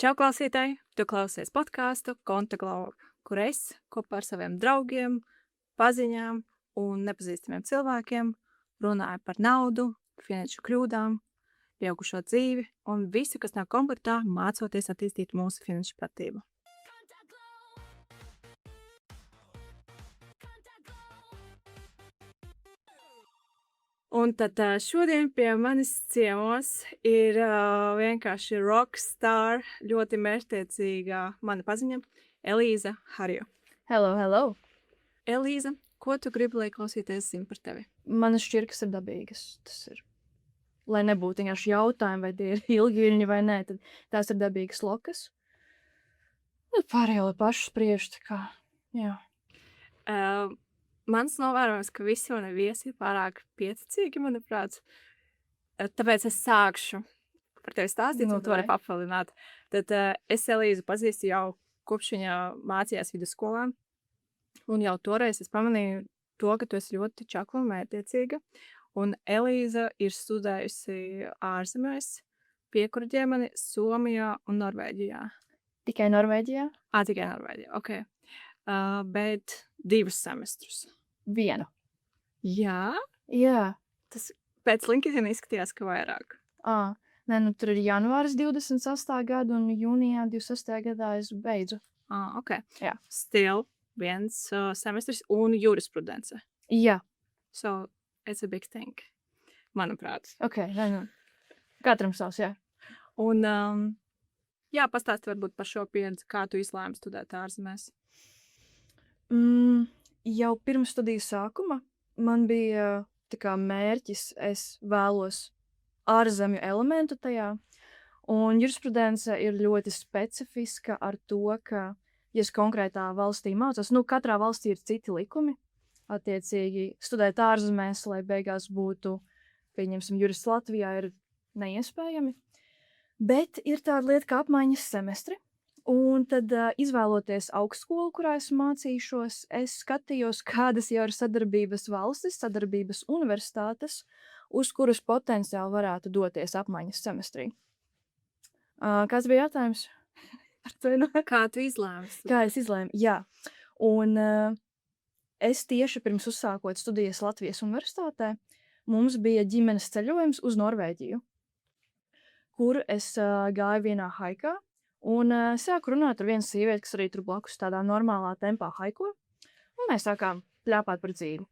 Čau, klausītāji! Tu klausies podkāstu Kontaklau, kur es kopā ar saviem draugiem, paziņām un nepazīstamiem cilvēkiem runāju par naudu, finanšu kļūdām, pieaugušo dzīvi un visu, kas nav komplektā, mācoties attīstīt mūsu finanšu pratību. Un tad šodien pie manis ciemos ir vienkārši rockstar, ļoti mērķtiecīga mana paziņa, Elīza Harjo. Hello, hello. Elīza, ko tu gribi, lai klausīties zina par tevi? Manas šķirkas ir dabīgas. Tas ir. Lai nebūtu vienkārši jautājumi, vai tie ir ilgiļņi vai nē, tad tās ir dabīgas lokas. Tad pārējo lai paši spriež, tā kā, jā. Mans novērojums, ka visi mani viesi ir pārāk pieticīgi, manuprāt. Tāpēc es sākšu par tevi stāstīt, un tu vari papildināt. Tad es Elīzu pazīstu jau kopš viņa mācījās vidusskolā. Un jau toreiz es pamanīju to, ka tu esi ļoti čakla un mērķtiecīga. Un Elīza ir studējusi ārzemēs, piekurģē mani Somijā un Norvēģijā. Tikai Norvēģijā? Tikai Norvēģijā, ok. Bet 2 semestrus. 1. Jā? Jā. Tas pēc LinkedIn izskatījās, ka vairāk. Nē, nu tur ir janvāris 28. gada un jūnijā 26. gadā es beidzu. Ok. Jā. Still 1 semestris un jurisprudence. Jā. So, it's a big thing, manuprāt. Ok, nu. Katram savs, jā. Un, jā, pastāsti varbūt par šo pieredzi, kā tu izlēmi studēt ārzemēs. Jau pirms studiju sākuma man bija tā kā mērķis, es vēlos ārzemju elementu tajā, un jurisprudence ir ļoti specifiska ar to, ka, ja es konkrētā valstī mācos, katrā valstī ir citi likumi, attiecīgi studēt ārzemēs, lai beigās būtu, pieņemsim, jurists Latvijā ir neiespējami, bet ir tāda lieta kā apmaiņas semestri. Un tad, izvēloties augstskolu, kurā es mācīšos, es skatījos, kādas jau ir sadarbības valstis, sadarbības universitātes, uz kuras potenciāli varētu doties apmaiņas semestrī. Kāds bija jautājums? Kā tu izlēmi? Kā es izlēmu? Jā. Un es tieši pirms uzsākot studijas Latvijas universitātē, mums bija ģimenes ceļojums uz Norvēģiju, kur es gāju vienā haikā. Un sāku runāt ar vienu sievieti, kas arī tur blakus tādā normālā tempā haiko. Un mēs sākām pļāpāt par dzīvi.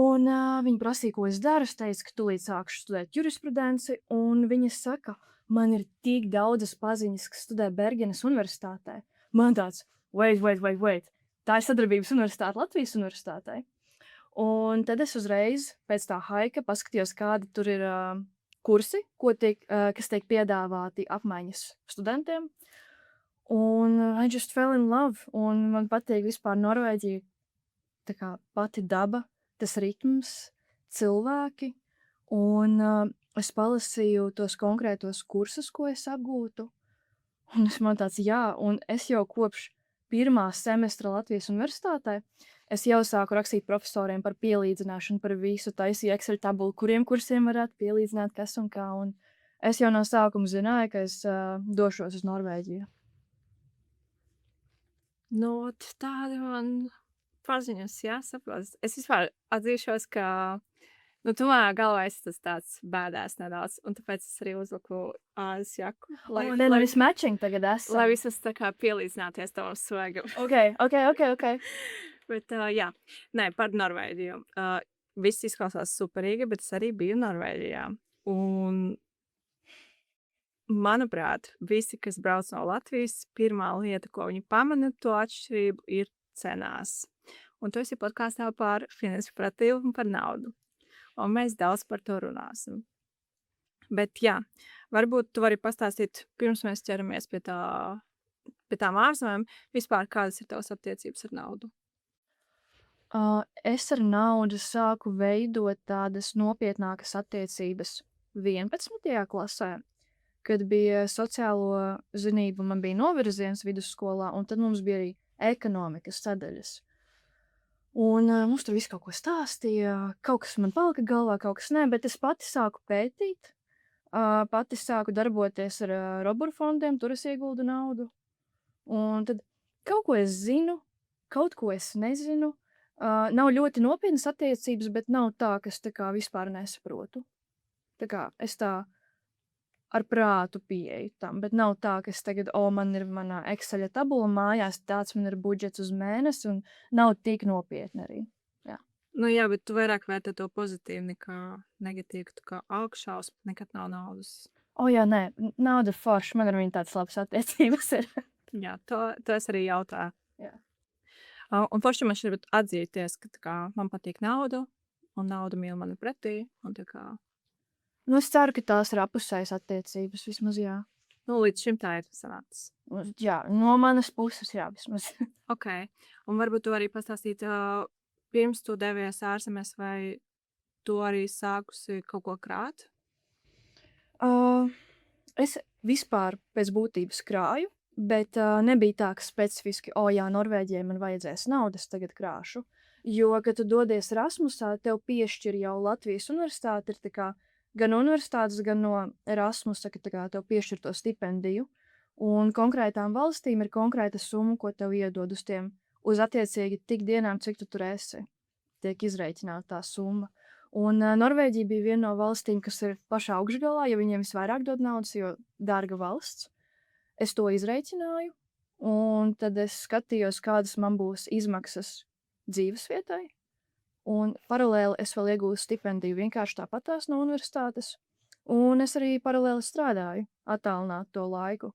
Un viņa prasīja, ko es daru. Es teicu, ka tūlīt sākšu studēt jurisprudenci. Un viņa saka, man ir tik daudzas paziņas, kas studē Bergenes universitātē. Man tāds, wait. Tā ir sadarbības universitāte Latvijas universitātei. Un tad es uzreiz pēc tā haika paskatījos, kādi tur ir kursi, kas tiek piedāvāti apmaiņas studentiem. Un I just fell in love. Un man patīk vispār Norvēģija. Tā kā pati daba, tas ritms, cilvēki. Un es palasīju tos konkrētos kursus, ko es apgūtu. Un man tāds, un es jau kopš 1. semestra Latvijas universitātē es jau sāku rakstīt profesoriem par pielīdzināšanu, par visu, taisīju Excel tabulu, kuriem kursiem varētu pielīdzināt, kas un kā. Un es jau no sākuma zināju, ka es došos uz Norvēģiju. Tāda man paziņas, saprotu. Es vispār atzīšos, ka tu manā galvā esi tas tāds bēdās nedaudz, un tāpēc es arī uzliku āzes jaku. Lai viss matching tagad esam. Lai visas tā kā pielīdzināties tavam swagam. Ok. Bet, par Norvēģiju. Viss izklausās superīgi, bet es arī biju Norvēģijā. Un, manuprāt, visi, kas brauc no Latvijas, pirmā lieta, ko viņi pamana, to atšķirību ir cenās. Un tu esi podkāstā par finanšu pratību un par naudu. Un mēs daudz par to runāsim. Bet, varbūt tu vari pastāstīt, pirms mēs ķeramies pie tām ārzemēm, vispār kādas ir tavas attiecības ar naudu? Es ar naudu sāku veidot tādas nopietnākas attiecības 11. klasē, kad bija sociālo zinību, man bija novirziens vidusskolā, un tad mums bija arī ekonomikas sadaļas. Un mums tur viss kaut ko stāstīja, kaut kas man palika galvā, kaut kas ne, bet es pati sāku pētīt Pati sāku darboties ar Roburu fondiem, tur es ieguldu naudu. Un tad kaut ko es zinu, kaut ko es nezinu. Nav ļoti nopietnas attiecības, bet nav tā, ka es tā kā vispār nesaprotu. Tā kā es tā ar prātu pieeju tam, bet nav tā, ka es tagad, man ir mana Exceļa tabula mājās, tāds man ir budžets uz mēnesi, un nav tik nopietni arī. Jā. Nu jā, bet tu vairāk vērtē to pozitīvi nekā negatīvi, tu kā augšaus, nekad nav naudas. Jā, nē, nauda ir forša, man ar viņu tādas labas attiecības ir. Jā, to es arī jautāju. Jā. Un forši man šeit atzīties, ka tā kā man patīk nauda, un nauda mīl mani pretī, un tā kā... Nu, es ceru, ka tās ir apusējas attiecības, vismaz jā. Nu, līdz šim tā ir sanācis. Jā, no manas puses jā, vismaz. Ok, un varbūt tu arī pastāstīt, pirms tu devies ārzemēs, vai tu arī sākusi kaut ko krāt? Es vispār pēc būtības krāju, bet nebija tā, ka specifiski, jā, Norvēģijai man vajadzēs naudas, tagad krāšu. Jo, kad tu dodies Erasmusā, tev piešķir jau Latvijas universitāte, ir tā kā gan universitātes, gan no Erasmusa, ka tā kā tev piešķir to stipendiju. Un konkrētām valstīm ir konkrēta summa, ko tev iedod uz attiecīgi tik dienām, cik tu tur esi. Tiek izreikināta tā summa. Un Norvēģija bija viena no valstīm, kas ir pašā augšgalā, ja viņiem visvairāk dod naudas, jo dārga valsts. Es to izreikināju, un tad es skatījos, kādas man būs izmaksas dzīvesvietai. Un paralēli es vēl iegūstu stipendiju vienkārši tāpatās no universitātes. Un es arī paralēli strādāju, attālināt to laiku.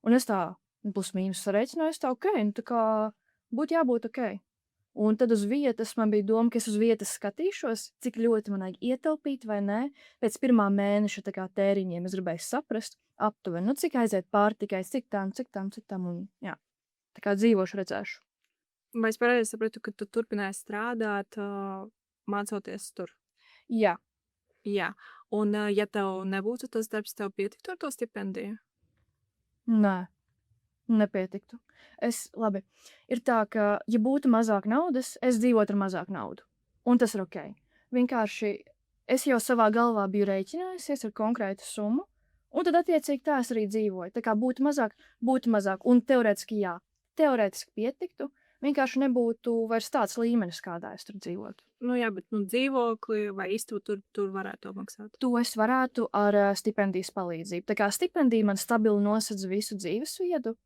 Un es tā plus mīnus sareiķināju, es tā ok, nu tā kā būtu jābūt ok. Un tad uz vietas man bija doma, ka es uz vietas skatīšos, cik ļoti man vajag ietaupīt vai nē. Pēc pirmā mēneša tā kā tēriņiem es gribēju saprast aptuveni, nu cik aiziet pārtikai, cik tam, un jā, tā kā dzīvošu redzēšu. Vai es pareizi sapratu, ka tu turpināji strādāt, mācoties tur? Jā. Jā. Un ja tev nebūtu tas darbs, tev pietiktu ar to stipendiju? Nē, nepietiktu. Labi, ir tā, ka, ja būtu mazāk naudas, es dzīvotu ar mazāk naudu. Un tas ir ok. Vienkārši es jau savā galvā biju rēķinājusies ar konkrētu summu, un tad attiecīgi tā es arī dzīvoju. Tā kā būtu mazāk, un teorētiski jā, teorētiski pietiktu, vienkārši nebūtu vairs tāds līmenis, kādā es tur dzīvotu. Nu jā, bet dzīvokli vai istabu tur varētu maksāt? To es varētu ar stipendijas palīdzību. Tā kā stipendija man stabili nosedz visu dzīvesvietu,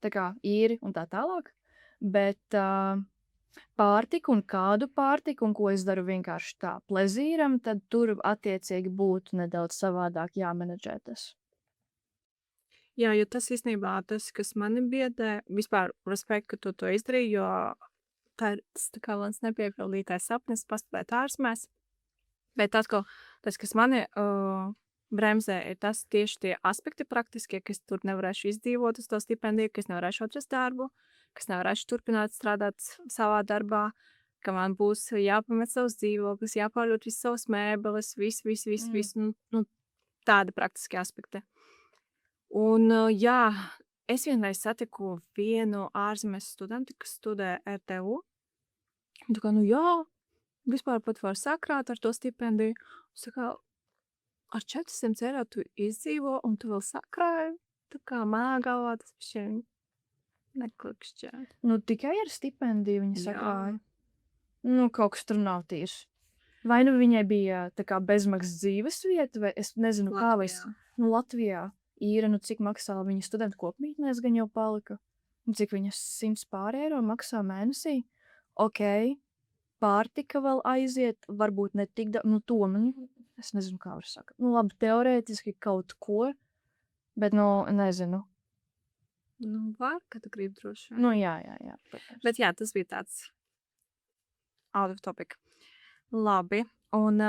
tā kā īri un tā tālāk, bet pārtiku un kādu pārtiku, un ko es daru vienkārši tā plezīram, tad tur attiecīgi būtu nedaudz savādāk jāmenedžē tas. Jā, jo tas īstenībā tas, kas mani biedē, vispār respekt, ka tu to izdarīji, jo tā ir tā kā mans nepiepildītais sapnis pastāvēt ārzemēs. Bet tas, kas mani bremzē, ir tas tieši tie aspekti praktiskie, ka es tur nevarēšu izdzīvot uz to stipendiju, ka es nevarēšu atrast darbu, ka es nevarēšu turpināt strādāt savā darbā, ka man būs jāpamet savus dzīvoklis, jāpārļūt visu savus mēbeles, visu, tādi praktiski aspekti. Un jā, es vienreiz satiku vienu ārzemes studentu, kas studē RTU. Tā kā, jā, vispār pat var sakrāt ar to stipendiju. Tā kā, ar 400 eiro tu izdzīvo un tu vēl sakrāji. Tā kā manā galvā tas šiem neklikšķē. Nu, tikai ar stipendiju viņa sakrāja. Nu, kaut kas tur nav tieši. Vai nu viņai bija tā kā bezmaksas dzīves vieta, vai es nezinu, Latvijā. Latvijā. Īra, cik maksā viņa studentu kopmītnēs gan jau palika, un cik viņa 100 pār eiro maksā mēnesī. Ok, pārtika vēl aiziet, varbūt ne tik daudz, to man, es nezinu, kā var saka. Labi, teorētiski kaut ko, bet, nezinu. Var, ka tu gribi droši. Jā. Bet jā, tas bija tāds out of topic. Labi, un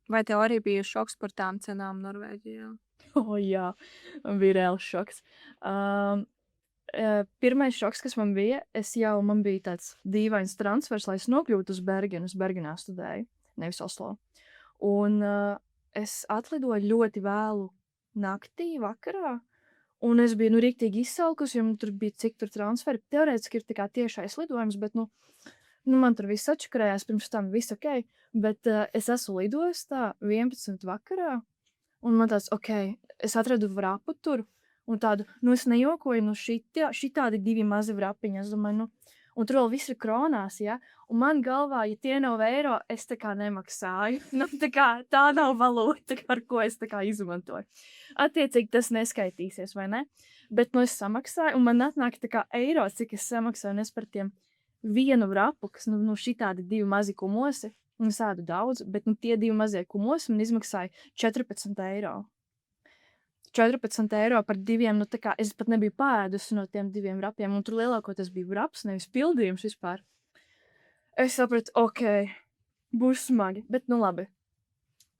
vai tev arī bija šoks par tām cenām Norvēģijā? Jā, man bija reāls šoks. Pirmais šoks, kas man bija, man bija tāds dīvains transfers, lai es nokļūtu uz Bergenu. Es Bergenā studēju, nevis Oslo. Un es atlidoju ļoti vēlu naktī, vakarā, un es biju riktīgi izsalkusi, jo tur bija cik tur transferi. Teorētiski ir tā kā tiešais lidojums, bet man tur viss atšakarējās, pirms tam viss ok, bet es esmu lidojis tā 11 vakarā. Un man tāds, es atradu vrapu tur, un tādu, es nejokoju, šitādi 2 mazi vrapiņi, es domāju, un tur vēl viss ir kronās, ja, un man galvā, ja tie nav eiro, es tā kā nemaksāju, tā nav valūta, ar ko es tā kā izmantoju. Attiecīgi tas neskaitīsies, vai ne? Bet, es samaksāju, un man atnāk tā kā eiro, cik es samaksāju, un es par tiem vienu vrapu, kas, šitādi 2 mazi kumosi, un es ēdu daudz, bet, tie 2 mazie kumosi man izmaksāja 14 eiro. 14 eiro par 2, tā kā es pat nebiju pāēdusi no tiem 2 vrapiem, un tur lielākoties bija vraps, nevis pildījums vispār. Es sapratu, būs smagi, bet, labi.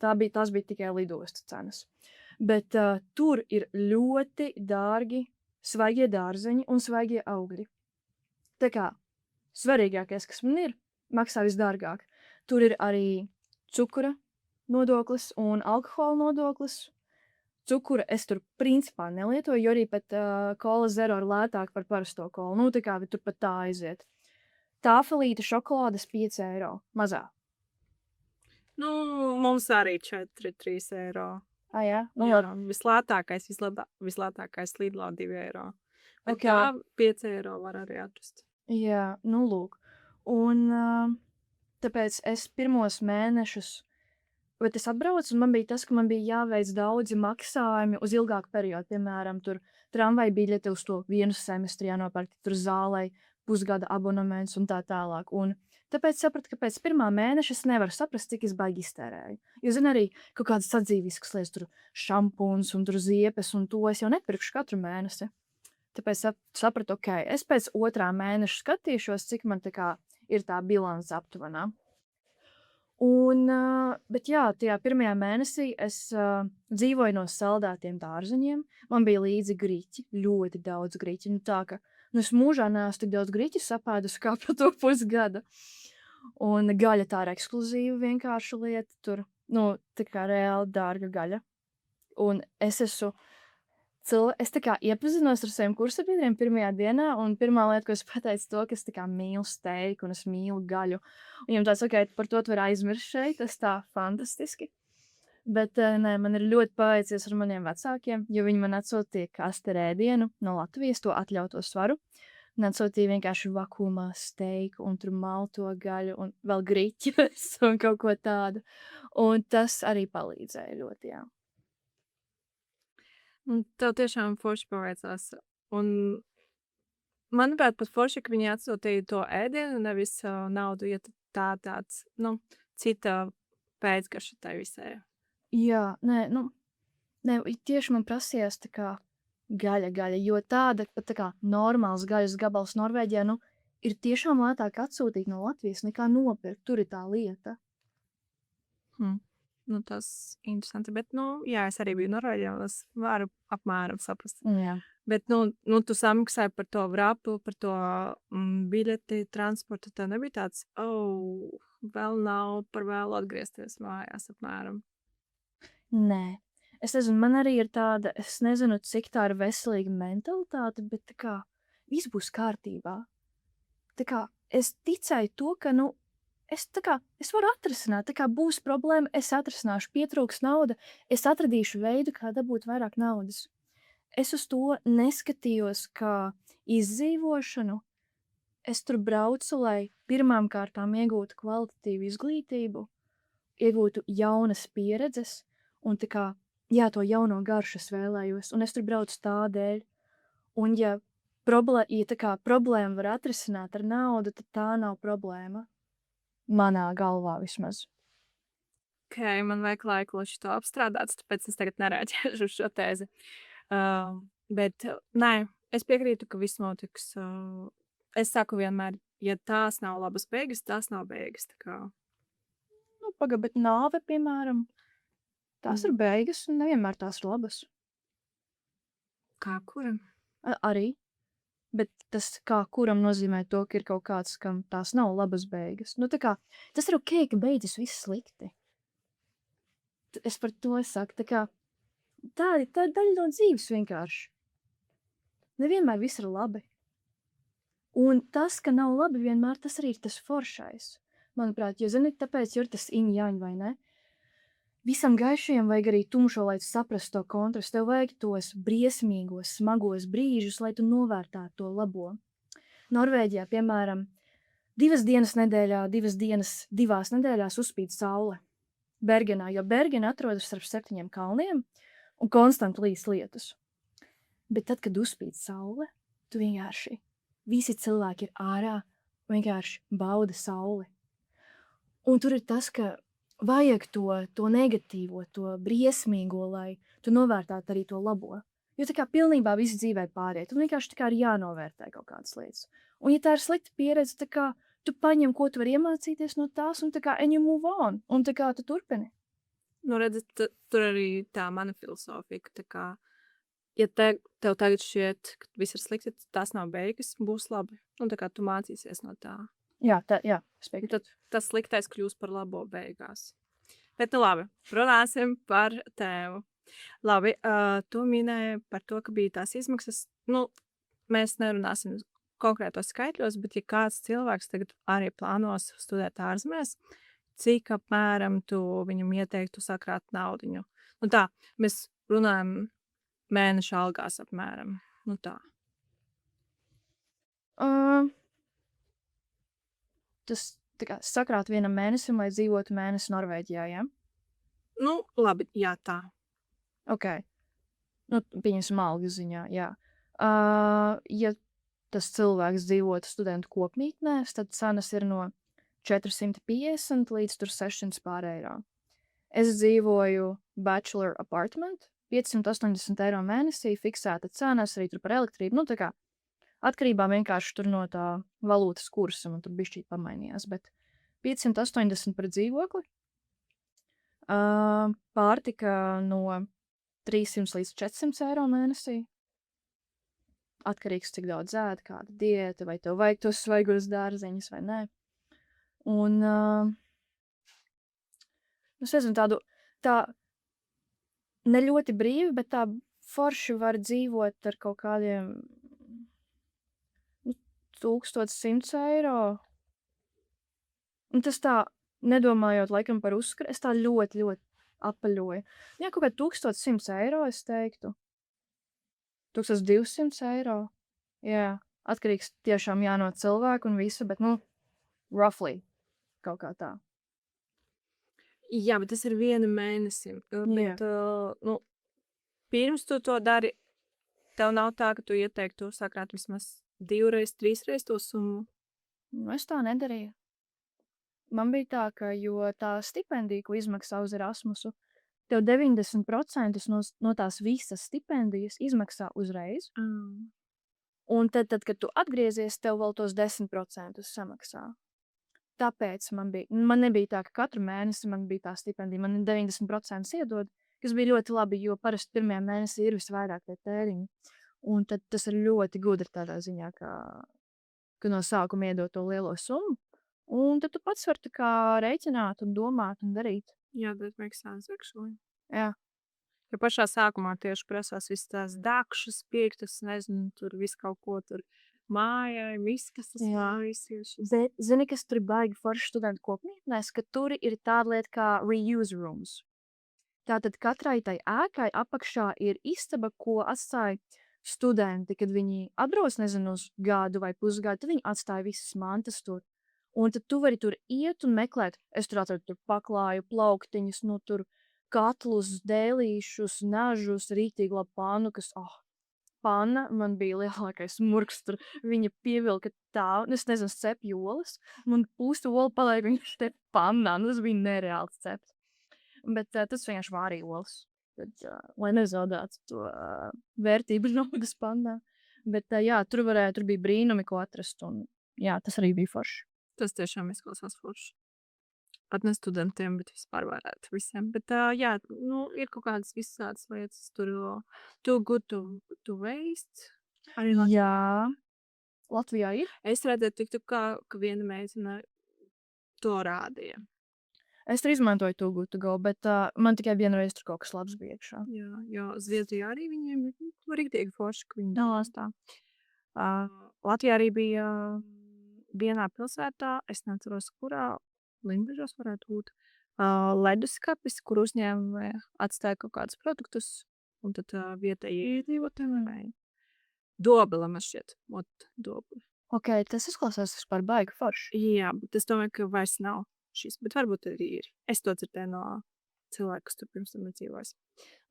Tās bija tikai lidostu cenas. Bet tur ir ļoti dārgi svaigie dārzeņi un svaigie augļi. Tā kā svarīgākais, kas man ir, maksā visdārgāk. Tur ir arī cukura nodoklis un alkohola nodoklis. Cukura es tur principā nelietoju, jo arī pat kola zero ir lētāk par parasto kolu. Tā kā tur pat tā aiziet. Tāfelīte šokolādes 5 eiro. Mazā. Mums arī 4-3 eiro. Jā? Jā, vislētākais Lidlā 2 eiro. Bet tā 5 eiro var arī atrast. Jā, lūk. Un tāpēc es pirmos mēnešus, bet es atbraucu, un man bija tas, ka man bija jāveic daudzi maksājumi uz ilgāku periodu. Piemēram, tur tramvaju biļete uz to vienu semestri jānopērk, tur zālei pusgada abonements un tā tālāk. Un tāpēc sapratu, ka pēc 1. mēneša es nevaru saprast, cik es baigi iztērēju. Jo, zinu, arī kaut kādas sadzīviskas lietas, tur šampūns un tur ziepes, un to es jau nepirkšu katru mēnesi. Tāpēc sapratu, es pēc 2. mēneša skatīšos, cik man tā kā ir tā bilance aptuvenā. Un, bet jā, tajā 1. mēnesī es dzīvoju no saldētiem dārzeņiem. Man bija līdzi griķi, ļoti daudz griķi. Tā ka es mūžā neesmu tik daudz griķu sapēdusi kā par to pusgadu. Un gaļa tā ir ekskluzīva vienkārši lieta. Tur, tā kā reāli dārga gaļa. Un es tā kā iepazinos ar saviem kursabiedriem 1. dienā, un pirmā lieta, ko es pateicu, to, ka es tā kā mīlu steiku un es mīlu gaļu. Un viņam tāds, par to tu vari aizmirst šeit, tas tā fantastiski. Bet, nē, man ir ļoti paveicies ar maniem vecākiem, jo viņi man atsūtīja kaste ēdienu no Latvijas, to atļauto svaru. Un atsūtīja vienkārši vakumā steiku un tur malto gaļu un vēl griķus un kaut ko tādu. Un tas arī palīdzēja ļoti, jā. Un tev tiešām forši paveicās. Un manuprāt, pat forši, ka viņi atsūtīja to ēdienu, nevis naudu, ja tāds, cita pēcgarša tai visai. Jā, nē, tieši man prasījās tā kā gaļa, jo tāda, pat tā kā normāls gaļas gabals Norvēģijā, ir tiešām lētāk atsūtīt no Latvijas nekā nopirkt. Tur ir tā lieta. Tas interesanti, bet, jā, es arī biju Norvēģijā, es varu apmēram saprast. Jā. Bet, tu samaksāji par to vrapu, par to biļeti, transportu, tev nebija tāds, vēl nav par vēlu atgriezties mājās apmēram. Nē. Es nezinu, man arī ir tāda, es nezinu, cik tā ir veselīga mentalitāte, bet tā kā viss būs kārtībā. Tā kā es ticēju to, ka, es varu atrisināt, tā kā būs problēma, es atrisināšu, pietrūks nauda, es atradīšu veidu, kā dabūt vairāk naudas. Es uz to neskatījos kā izdzīvošanu. Es tur braucu, lai pirmām kārtām iegūtu kvalitatīvu izglītību, iegūtu jaunas pieredzes, un tā kā, jā, to jauno garšu es vēlējos, un es tur braucu tādēļ. Un ja tā kā problēma var atrisināt ar naudu, tad tā nav problēma. Manā galvā vismaz. Man vajag laiku, lai šito apstrādāts, tāpēc es tagad nerēģēšu uz šo tēzi. Bet, nē, es piekrītu, ka viss notiks. Es saku vienmēr, ja tās nav labas beigas, tās nav beigas. Tā kā. Bet nāve, piemēram, tās ir beigas, un nevienmēr tās ir labas. Kā kuram? Arī. Bet tas kā kuram nozīmē to, ka ir kaut kāds, kam tās nav labas beigas. Tā kā, tas ir ok, ka beidzas viss slikti. Es par to saku, tā kā, tā ir daļa no dzīves vienkārši. Nevienmēr viss ir labi. Un tas, ka nav labi vienmēr, tas arī ir tas foršais. Manuprāt, jo, zini, tāpēc ir tas iņ-jaņ, vai ne? visam gaišajam vajag arī tumšo, lai tu saprastu to kontrastu. Tev vajag tos briesmīgos, smagos brīžus, lai tu novērtētu to labo. Norvēģijā, piemēram, 2 dienas nedēļā, 2 nedēļās uzspīd saule. Bergenā, jo Bergena atrodas starp 7 kalniem un konstanti līs lietus. Bet tad, kad uzspīd saule, tu vienkārši, visi cilvēki ir ārā, vienkārši bauda sauli. Un tur ir tas, ka vajag to negatīvo, to briesmīgo, lai tu novērtētu arī to labo. Jo tā kā pilnībā viss dzīvē pāriet, un vienkārši tā kā ir jānovērtē kaut kādas lietas. Un ja tā ir slikta pieredze, tā kā tu paņem, ko tu vari iemācīties no tās, un tā kā and you move on, un tā kā tu turpini. Nu, redzi, tur arī tā mana filosofija, ka tā kā, ja tev tagad šķiet, ka viss ir slikti, tad tās nav beigas, būs labi. Un tā kā tu mācīsies no tā. Jā, es Un piekrītu. tad tas sliktais kļūs par labo beigās. Bet nu labi, runāsim par tēmu. Labi, tu minēji par to, ka bija tās izmaksas. Nu, mēs nerunāsim konkrētos skaitļos, bet ja kāds cilvēks tagad arī plānos studēt ārzemēs, cik apmēram tu viņam ieteiktu sakrāt naudiņu? Nu tā, mēs runājam mēneša algās apmēram. Nu tā. Tas tā kā sakrāt vienam mēnesim, lai dzīvotu mēnesi Norvēģijā, ja? Nu, labi, jā, tā. Ok. Nu, pieņemsim algas ziņā, jā. Ja tas cilvēks dzīvotu studentu kopmītnēs, tad cenas ir no 450 līdz 600 pār eiro. Es dzīvoju bachelor apartment, 580 eiro mēnesī, fiksēta cenas arī tur par elektrību. Nu, tā kā atkarībā vienkārši tur no tā valūtas kursa, man tur bišķīt pamainījās, bet 580 par dzīvokli, pārtika no 300 līdz 400 eiro mēnesī, atkarīgs cik daudz ēd, kāda diēta, vai tev vajag tos svaigos dārzeņus vai nē. Un, es nezinu, tā ne ļoti brīvi, bet tā forši var dzīvot ar kaut kādiem 1100 eiro. Un tas tā, nedomājot laikam par uzskatu, es tā ļoti, ļoti apaļoju. Jā, kaut kā 1100 eiro, es teiktu. 1200 eiro. Jā, atkarīgs tiešām jā no cilvēku un visa, bet, nu, roughly kaut kā tā. Jā, bet tas ir viena mēnesim. Bet, nu, pirms tu to dari, tev nav tā, ka tu ieteiktu sakrāt vismaz 2, 3 to summu. Nu, es tā nedarīju. Man bija tā, ka, jo tā stipendija, ko izmaksā uz Erasmusu, tev 90% no tās visas stipendijas izmaksā uzreiz. Un tad, kad tu atgriezies, tev vēl tos 10% samaksā. Tāpēc man nebija tā, ka katru mēnesi man bija tā stipendija. Man 90% iedod, kas bija ļoti labi, jo parasti pirmajā mēnesī ir visvairāk tie tēriņi. Un tad tas ir ļoti gudri tādā ziņā, ka no sākuma iedod to lielo summu. Un tad tu pats vari tā kā rēķināt un domāt un darīt. Jā, that makes sense, actually. Jā. Jo pašā sākumā tieši prasās visas tās dakšas, piektas, nezinu, tur visu kaut ko tur mājai, miskas tas mājas. Bet, zini, kas tur baigi forši studentu kopmītnēs, ka tur ir tāda lieta kā reuse rooms. Tātad katrai tai ēkai apakšā ir istaba, ko atstāja studenti, kad viņi atbrauc, nezinu, uz gadu vai pusgadu, tad viņi atstāja visas mantas tur. Un tad tu vari tur iet un meklēt. Es tur atradu tur paklāju, plauktiņus, nu tur katlus, dēlīšus, nažus, rītīgi labu pannu, kas, panna, man bija lielākais murks tur. Viņa pievilka tā, es nezinu, cep jolas, man pustu olu palaik viņš te pannā, nu tas bija nereāls ceps. Bet tas vienkārši vārīja olas, tad, lai nezaudātu to vērtību naudas pannā. Bet jā, tur bija brīnumi, ko atrast, un jā, tas arī bija forši. Tas tiešām izklausās forši. Pat ne studentiem, bet vispār varētu visiem. Bet jā, nu, ir kaut kādas visādas lietas, tur too good to waste. Arī Jā, Latvijā ir. Es redzēju tiktu, ka viena meitene to rādīja. Es tur izmantoju too good to go, bet man tikai vienreiz tur kaut kas labs bija iekšā. Jā, jo Zviedrijā arī viņiem ir riktīgi forši, ka viņi dalās tā. Latvijā arī bija vienā pilsētā, es neatceros, kurā, Limbažos varētu būt, leduskapis, kur uzņēmumi atstāja kaut kādus produktus, un tad vietējie iedzīvotāji vai Dobele man šķiet. Dobele. Ok, tas izklausās vispār baigi forši. Jā, bet es domāju, ka vairs nav šis, bet varbūt arī ir. Es to dzirdēju no cilvēku, kas tur pirms tam ir dzīvojis.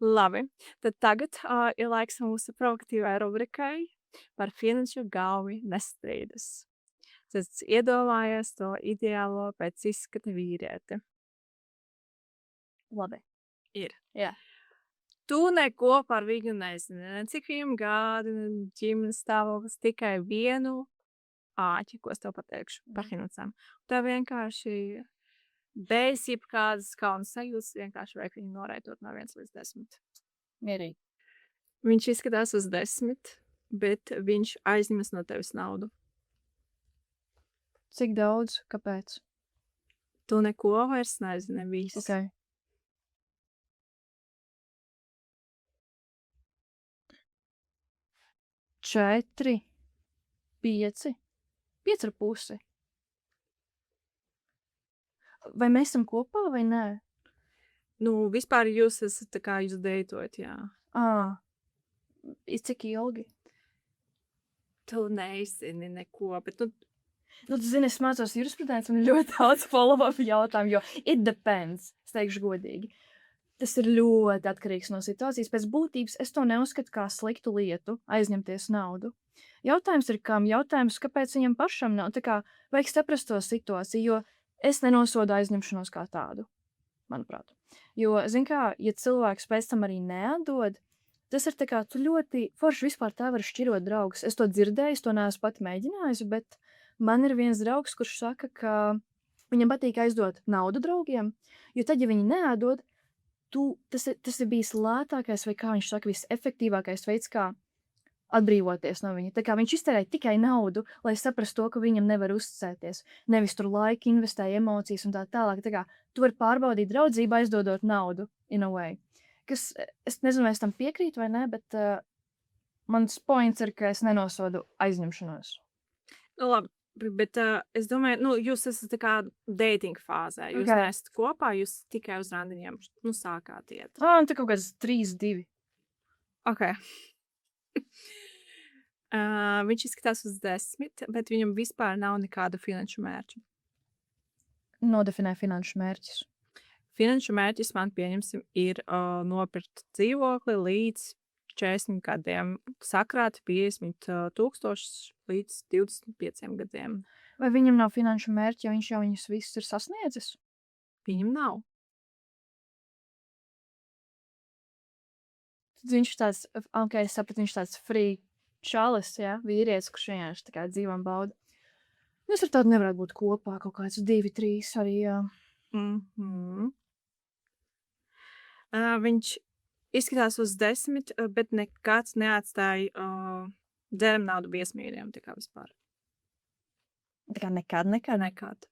Labi, tad tagad ir laiks mūsu provokatīvai rubrikai par finanšu galvi nestrīdas. Tas iedomājies to ideālo pēc izskata vīrieti. Labi. Ir. Jā. Tu neko par viņu nezini, ne cik viņam gadi, ne ģimenes stāvoklis, tikai vienu āķi, ko es tev pateikšu par finansēm. Tā vienkārši bez jebkādas kaunas sajūtas vienkārši vajag viņu noraidot no 1 līdz 10. Mierīgi. Viņš izskatās uz 10, bet viņš aizņemas no tevis naudu. Cik daudz? Kāpēc? Tu neko vairs nezini, viss. Ok. Četri, 5, 5,5. Vai mēs esam kopā vai nē? Nu, vispār jūs esat tā kā jūs deitojat, jā. Cik ilgi? Tu neizzini neko, bet tu... Nu, tu zini, es mācos jurisprudenci un ļoti daudz follow-up jautājumu, jo it depends, es teikšu godīgi. Tas ir ļoti atkarīgs no situācijas. Pēc būtības es to neuzskatu kā sliktu lietu, aizņemties naudu. Jautājums ir kam? Jautājums, kāpēc viņam pašam nav? Tā kā vajag saprast to situāciju, jo es nenosodu aizņemšanos kā tādu, manuprāt. Jo, zin kā, ja cilvēks pēc tam arī neatdod, tas ir tā kā tu ļoti forši vispār tā var šķirot draugus. Es to dzirdēju, es to neesmu pati mēģinājusi, bet man ir viens draugs, kurš saka, ka viņam patīk aizdot naudu draugiem, jo tad, ja viņi neatdod, tas ir bijis lētākais, vai kā viņš saka, visefektīvākais veids, kā atbrīvoties no viņa. Tā kā viņš iztērēja tikai naudu, lai saprastu to, ka viņam nevar uzticēties. Nevis tur laika investēja emocijas un tā tālāk. Tā kā tu vari pārbaudīt draudzību, aizdodot naudu, in a way. Kas, es nezinu, vai es tam piekrītu vai ne, bet mans points ir, ka es nenosodu aizņemšanos. Nu, labi. Bet es domāju, nu, jūs esat tā kā dating fāzē. Jūs Ok. neesat kopā, jūs tikai uz randiņiem, nu, sākāt iet. Un tā kaut kāds 3-2. Ok. Viņš izskatās uz 10, bet viņam vispār nav nekādu finanšu mērķu. Nodefinē finanšu mērķus. Finanšu mērķis man, pieņemsim, ir nopirkt dzīvokli līdz 40 gadiem, sakrāt 50,000 līdz 25 gadiem. Vai viņam nav finanšu mērķi, jo viņš jau viņus visus ir sasniedzis? Viņam nav. Tad viņš tāds, ok, es sapratu, viņš tāds free čalis, jā, vīrietis, kurš vienkārši tā kā dzīvam bauda. Mēs ar tādu nevarētu būt kopā, kaut kāds 2-3 arī, jā. Viņš izskatās uz 10, bet nekāds neatstāja dzēram naudu viesmīļiem, tā kā vispār. Tā kā nekad. Nekad.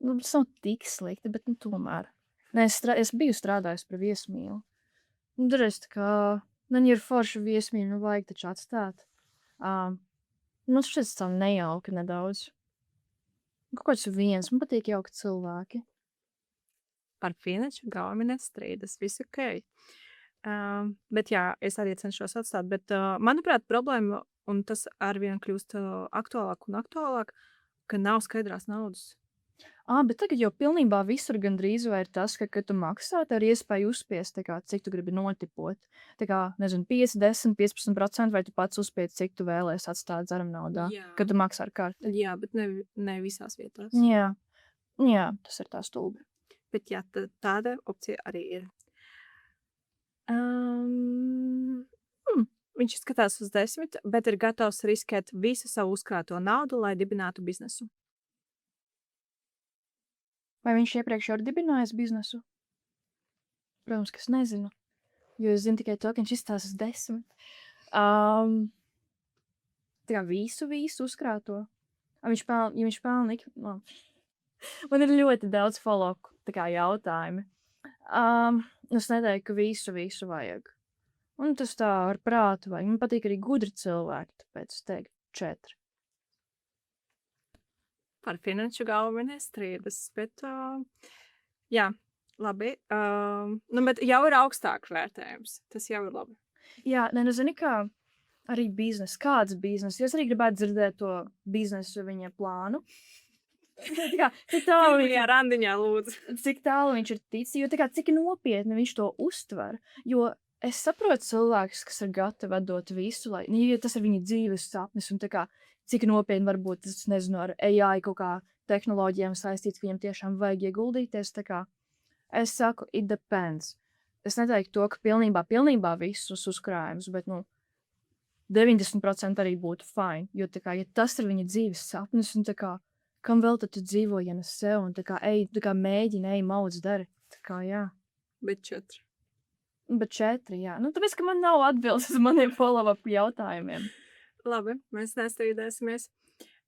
Nu, tas nav tik slikti, bet nu tomēr. Nē, es biju strādājis par viesmīlu. Nu, dareiz tā kā, nu, ja ir forša viesmīļa, nu, vajag taču atstāt. Nu, šķiet tā nejauki nedaudz. Kaut kāds viens, man patīk jauki cilvēki. Par finanšu galvi nestrīdas, viss ok. Bet jā, es arī cenšos atstāt, bet manuprāt problēma, un tas arvien kļūst aktuālāk un aktuālāk, ka nav skaidrās naudas. Bet tagad jau pilnībā visur gandrīz vai ir tas, ka, kad tu maksā, tev ir iespēja uzspiest, tā kā, cik tu gribi notipot. Tā kā, nezinu, 5, 10, 15%, vai tu pats uzspied, cik tu vēlies atstāt dzeram naudā, Jā. kad tu maksā ar karti. Jā, bet ne visās vietās. Jā, tas ir tā stulbi. Bet jā, tāda opcija arī ir. Viņš skatās uz 10, bet ir gatavs riskēt visu savu uzkrāto naudu, lai dibinātu biznesu. Vai viņš iepriekš jau ir dibinājis biznesu? Protams, ka es nezinu. Jo es zinu tikai to, ka viņš izstāsta uz 10. Tā kā visu uzkrāto. Ja viņš pelna no. Man ir ļoti daudz follow-up jautājumi. Es neteiktu, ka visu vajag. Un tas tā ar prātu vajag. Man patīk arī gudri cilvēki, tāpēc es teiktu 4. par finanšu galvu nestrīdas, bet, jā, labi. Bet jau ir augstāk vērtējums. Tas jau ir labi. Jā, nu, zini, kā arī biznesa. Kāds biznesa? Jo es arī gribētu dzirdēt to biznesa viņa plānu. Cik tālu viņš ir randiņā, lūdzu. Cik tālu viņš ir ticis, jo cik nopietni viņš to uztver. Jo es saprotu cilvēkus, kas ir gatavi atdot visu, lai ja tas ir viņa dzīves sapnis, un cik nopietni varbūt tas, nezinu, ar AI kaut kā tehnoloģijām saistīts, ka viņam tiešām vajag ieguldīties. Es saku, it depends. Es neteiktu to, ka pilnībā visus uzkrājumus, bet, 90% arī būtu fine. Jo, ja tas ir viņa dzīves sapnis, un kam vēl tad tu dzīvo, ja ne sev, un mēģini, maudz dari. Jā. Bet 4. Bet 4, jā. Tāpēc, ka man nav atbildes uz maniem follow-up jautājumiem. Labi, mēs nestrīdēsimies.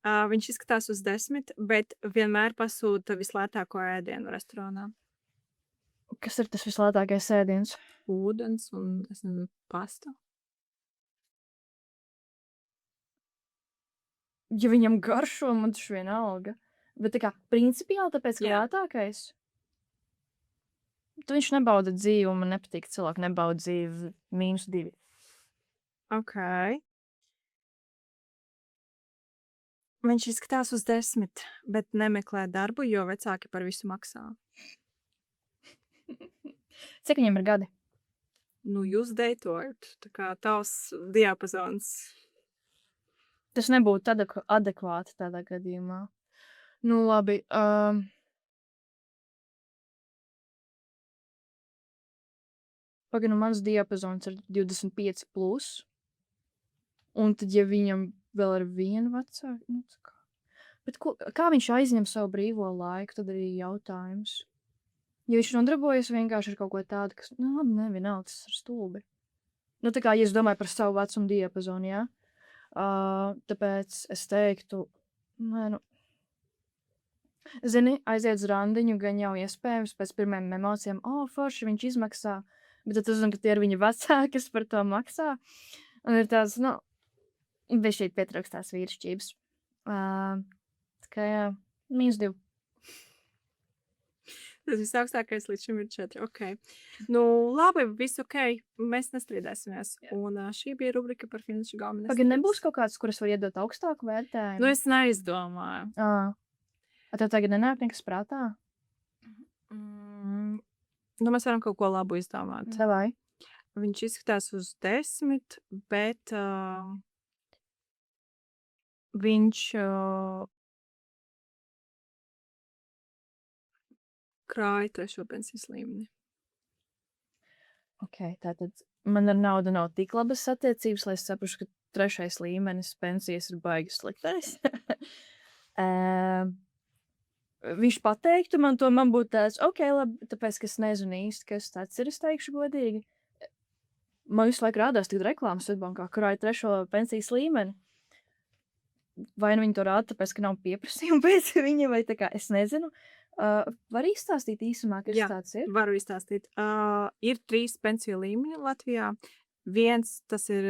Viņš izskatās uz 10, bet vienmēr pasūta vislētāko ēdienu restorānā. Kas ir tas vislētākais ēdiens? Ūdens un, es nezinu, pasta. Ja viņam garšo, man tas vienalga. Bet principiāli tāpēc, ka lētākais. Tu viņš nebauda dzīvi, un man nepatīk cilvēki nebauda dzīvi -2. Ok. Viņš izskatās uz 10, bet nemeklē darbu, jo vecāki par visu maksā. Cik viņam ir gadi? Jūs deitojat, tavs diapazons. Tas nebūtu adekvāti tādā gadījumā. Labi. Mans diapazons ir 25 plus. Un tad, ja viņam vēl ir viena vecāka, bet kā viņš aizņem savu brīvo laiku, tad arī jautājums. Ja viņš nodarbojas vienkārši ar kaut ko tādu, kas, labi, vienalga, tas ir stulbi. Ja es domāju par savu vecumu diapazonu, jā. Tāpēc es teiktu, zini, aiziet uz randiņu, gan jau iespējams pēc pirmajām emocijām, forši viņš izmaksā, bet tad uzzinu, ka tie ir viņa vecāki, kas par to maksā. Un ir tāds, bez šeit pietrūkstās vīrišķības. Jā, -2. Tas visaugstākais līdz šim ir 4. Ok. Labi, viss ok. Mēs nestrīdēsimies. Un šī bija rubrika par finanšu galvu. Nebūs kaut kāds, kuras var iedot augstāku vērtējumu? Es neizdomāju. Tev tagad nenāk nekas prātā? Mēs varam kaut ko labu izdomāt. Davai. Viņš izskatās uz 10, bet viņš krāja 3. pensijas līmeni. Ok, tātad man ar naudu nav tik labas attiecības, lai es saprašu, ka 3. līmenis pensijas ir baigi sliktais. Viņš pateiktu man to, man būtu tāds, ok, labi, tāpēc, ka es nezinu īsti, kas tāds ir, es teikšu godīgi. Man visu laiku rādās tik reklāmas Swedbankā, krāja 3. pensijas līmeni. Vai viņi to rāda, tāpēc, ka nav pieprasījuma pēc viņa, vai es nezinu. Var izstāstīt īsumā, kas tāds ir? Varu izstāstīt. Ir 3 pensiju līmeņi Latvijā. Viens, tas ir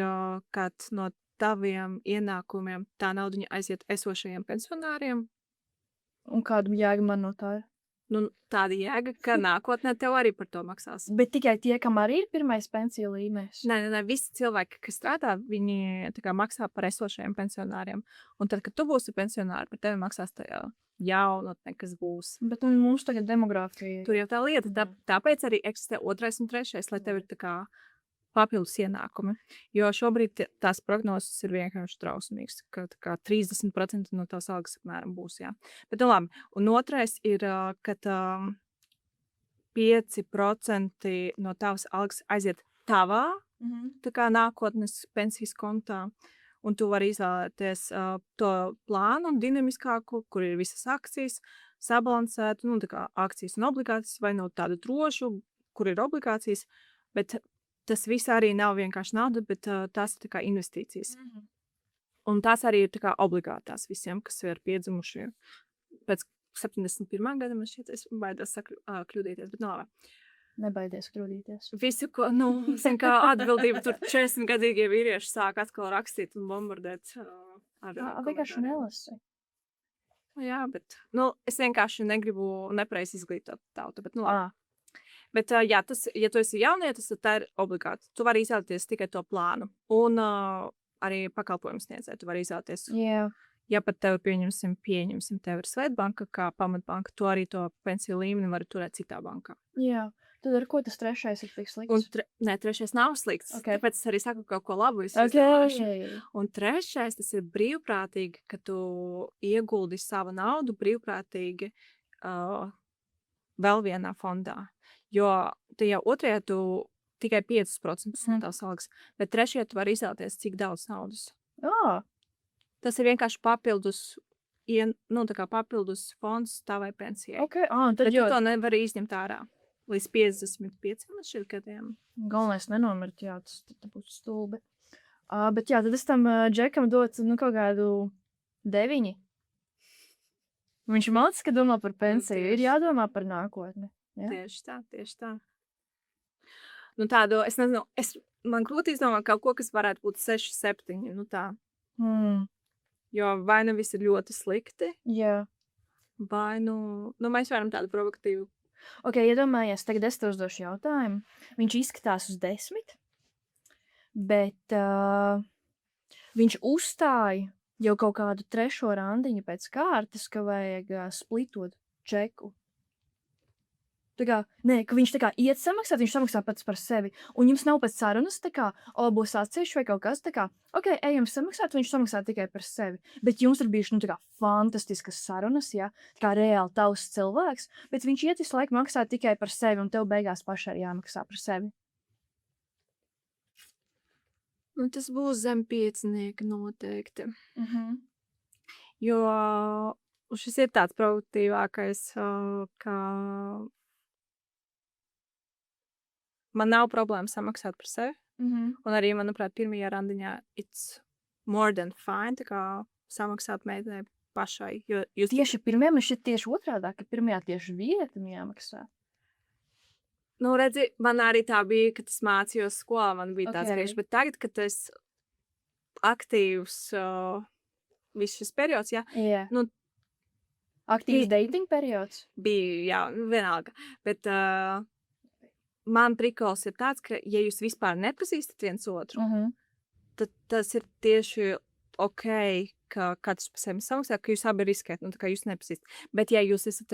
kāds no taviem ienākumiem, tā naudiņa aiziet esošajiem pensionāriem. Un kādu jēga man no tā ir? Tāda jēga, ka nākotnē tev arī par to maksās. Bet tikai tie, kam arī ir 1. pensiju līmenis? Nē, visi cilvēki, kas strādā, viņi maksā par esošajiem pensionāriem. Un tad, kad tu būsi pensionāri, par tevi maksās tajā jaunatne, kas būs. Bet mums tagad demogrāfija. Tur jau tā lieta. Tāpēc arī eksistē 2. un 3., lai tev ir papildus ienākumi. Jo šobrīd tās prognozes ir vienkārši trausmīgas, ka 30% no tās algas apmēram būs, jā. Bet labi. Un 2. ir, kad 5% no tavas algas aiziet tavā, nākotnes pensijas kontā. Un tu vari izvēlēties to plānu dinamiskāku, kur ir visas akcijas, sabalansētu, akcijas un obligācijas, vai tādu drošu, kur ir obligācijas, bet tas viss arī nav vienkārši nauda, bet tās ir investīcijas. Un tās arī ir obligātās visiem, kas ir piedzimuši pēc 71. gada, man šķiet, es baidos kļūdīties, bet labi. Nebaidies kļūdīties. Visu, ko, kā atbildība, tur 40-gadīgie vīrieši sāk atkal rakstīt un bombardēt ar vienkārši nelasi. Jā, bet es vienkārši negribu nepareizi izglītot tautu. Bet, labi. Bet, jā, ja tu esi jaunietis, tad tā ir obligāti. Tu vari izvēlēties tikai to plānu. Un arī pakalpojumu sniedzēju. Tu vari izvēlēties. Jā. Ja pat tev pieņemsim, tev ir Svetbanka kā pamatbanka, tu arī to pensiju līmeni vari turēt citā bankā. Jā. Tad ar ko tas trešais ir tik slikts? Un trešais nav slikts. Okay. Tāpēc es arī saku kaut ko labu. Un trešais, tas ir brīvprātīgi, ka tu ieguldi savu naudu brīvprātīgi vēl vienā fondā. Jo tajā otrajā tu tikai 5% no tavas algas, bet trešajā tu vari izvēlēties, cik daudz naudas. Tas ir vienkārši papildus fonds tavai pensijai. Okay. Bet tu to nevari izņemt ārā. Līdz 55 gadiem. Galvenais nenomirt, jā, tas būtu stulbi. Bet jā, tad es tam Džekam dotu, kaut kādu 9. Viņš ir malcis, ka domā par pensiju. Ir jādomā par nākotni. Ja? Tieši tā. Tādu, es nezinu, man grūti izdomāt kaut ko, kas varētu būt 6, 7, tā. Jo vai nu viss ir ļoti slikti, jā. Vai mēs varam tādu provokatīvu. Ok, iedomājies, tagad es tev uzdošu jautājumu. Viņš izskatās uz 10, bet viņš uzstāja jau kaut kādu 3. randiņu pēc kārtas, ka vajag splitot čeku. Ka viņš iet samaksāt, viņš samaksā pats par sevi. Un jums nav pēc sarunas, būs atsevišķi vai kaut kas ok, ejam samaksāt, viņš samaksā tikai par sevi. Bet jums ir bijuši, fantastiskas sarunas, ja, reāli tavs cilvēks, bet viņš iet visu laiku maksā tikai par sevi, un tev beigās pašai jāmaksā par sevi. Tas būs zem 5 noteikti. Jo šis ir tāds produktīvākais, ka man nav problēma samaksāt par sevi. Un arī, manuprāt, pirmajā randiņā it's more than fine, samaksāt meitenei pašai. Tieši pirmajā, man šķiet tieši otrādā, ka pirmajā tieši vietam jāmaksā. Redzi, man arī tā bija, kad es mācījos skolā, man bija tāds griežs, bet tagad, kad es aktīvs viss šis periods, jā. Aktīvs dating periods? Bija, jā, vienalga. Bet man prikols ir tāds, ka, ja jūs vispār nepazīstat viens otru, tad tas ir tieši ok, ka katrs par sevi samaksā, ka jūs abi riskēt, kā jūs nepazīstat. Bet, ja jūs esat